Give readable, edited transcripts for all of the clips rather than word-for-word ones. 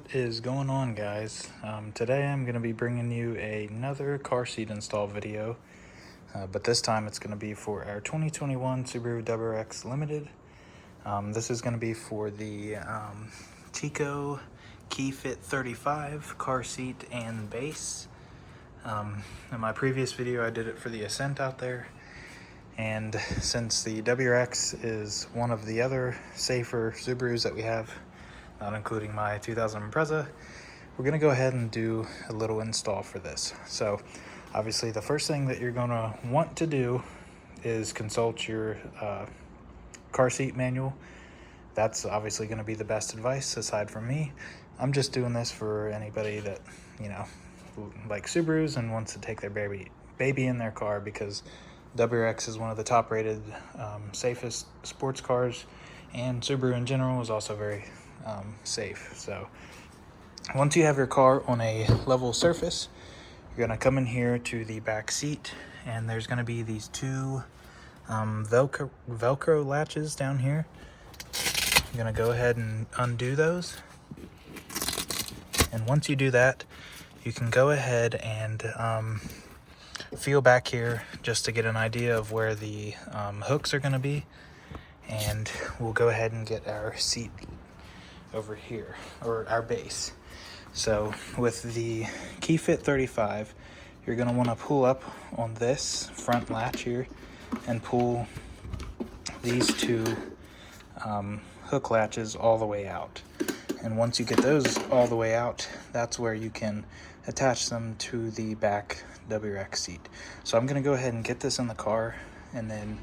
What is going on, guys? Today I'm going to be bringing you another car seat install video, but this time it's going to be for our 2021 Subaru WRX Limited. This is going to be for the Tico Key Fit 35 car seat and base. In my previous video I did it for the Ascent out there, and since the WRX is one of the other safer Subarus that we have, not including my 2000 Impreza, we're going to go ahead and do a little install for this. So obviously the first thing that you're going to want to do is consult your car seat manual. That's obviously going to be the best advice aside from me. I'm just doing this for anybody that, you know, like Subarus and wants to take their baby in their car, because WRX is one of the top rated safest sports cars, and Subaru in general is also very safe. So once you have your car on a level surface, you're going to come in here to the back seat, and there's going to be these two Velcro latches down here. You're going to go ahead and undo those, and once you do that, you can go ahead and feel back here just to get an idea of where the hooks are going to be, and we'll go ahead and get our seat over here, or our base. So with the Key Fit 35, you're going to want to pull up on this front latch here and pull these two hook latches all the way out. And once you get those all the way out, that's where you can attach them to the back WRX seat. So I'm going to go ahead and get this in the car and then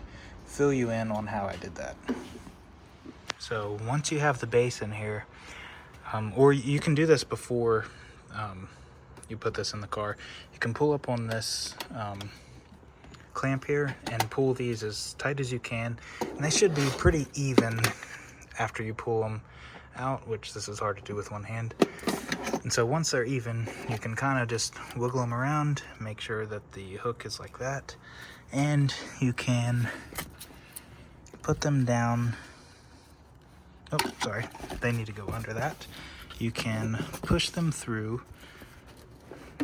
fill you in on how I did that. So once you have the base in here, or you can do this before you put this in the car, you can pull up on this clamp here and pull these as tight as you can, and they should be pretty even after you pull them out, which this is hard to do with one hand. And so once they're even, you can kind of just wiggle them around, make sure that the hook is like that, and you can put them down. Oh, sorry, they need to go under that. You can push them through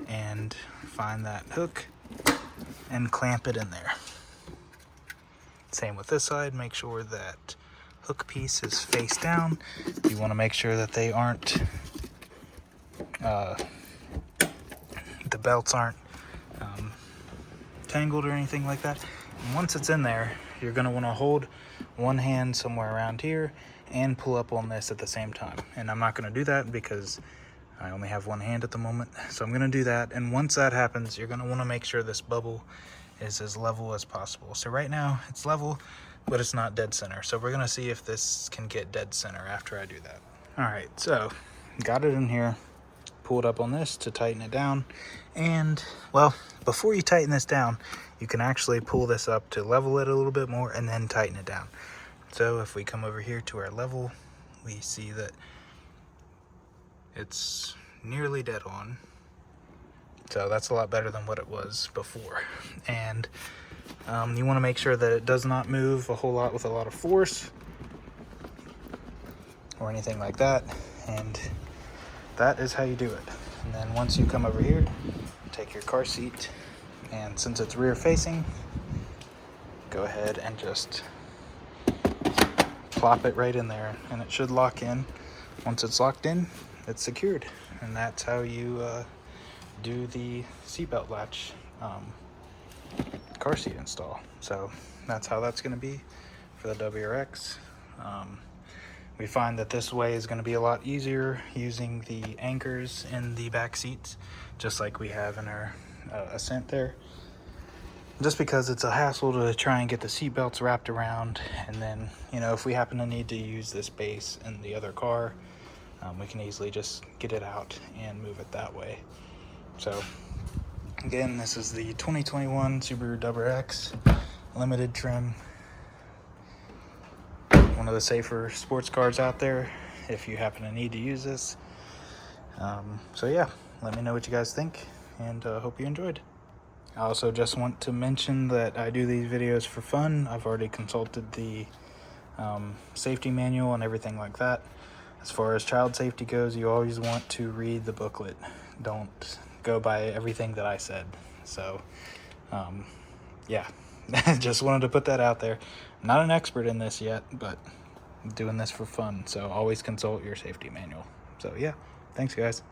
and find that hook and clamp it in there. Same with this side, make sure that hook piece is face down. You want to make sure that they aren't, the belts aren't tangled or anything like that. And once it's in there, you're going to want to hold one hand somewhere around here and pull up on this at the same time. And I'm not going to do that because I only have one hand at the moment. So I'm going to do that. And once that happens, you're going to want to make sure this bubble is as level as possible. So right now it's level, but it's not dead center. So we're going to see if this can get dead center after I do that. All right, so got it in here, pulled up on this to tighten it down. And well, before you tighten this down, you can actually pull this up to level it a little bit more and then tighten it down. So if we come over here to our level, we see that it's nearly dead on. So that's a lot better than what it was before. And you want to make sure that it does not move a whole lot with a lot of force or anything like that. And that is how you do it. And then once you come over here, take your car seat, and since it's rear facing, go ahead and just plop it right in there, and it should lock in. Once it's locked in, it's secured. And that's how you do the seatbelt latch car seat install. So that's how that's going to be for the WRX. We find that this way is going to be a lot easier using the anchors in the back seats, just like we have in our Ascent there. Just because it's a hassle to try and get the seat belts wrapped around, and then, you know, if we happen to need to use this base in the other car, we can easily just get it out and move it that way. So again, this is the 2021 Subaru WRX limited trim, one of the safer sports cars out there if you happen to need to use this. So yeah, let me know what you guys think, and hope you enjoyed. I also just want to mention that I do these videos for fun. I've already consulted the safety manual and everything like that. as far as child safety goes, you always want to read the booklet. Don't go by everything that I said. So, yeah, just wanted to put that out there. I'm not an expert in this yet, but I'm doing this for fun. So always consult your safety manual. So yeah, thanks guys.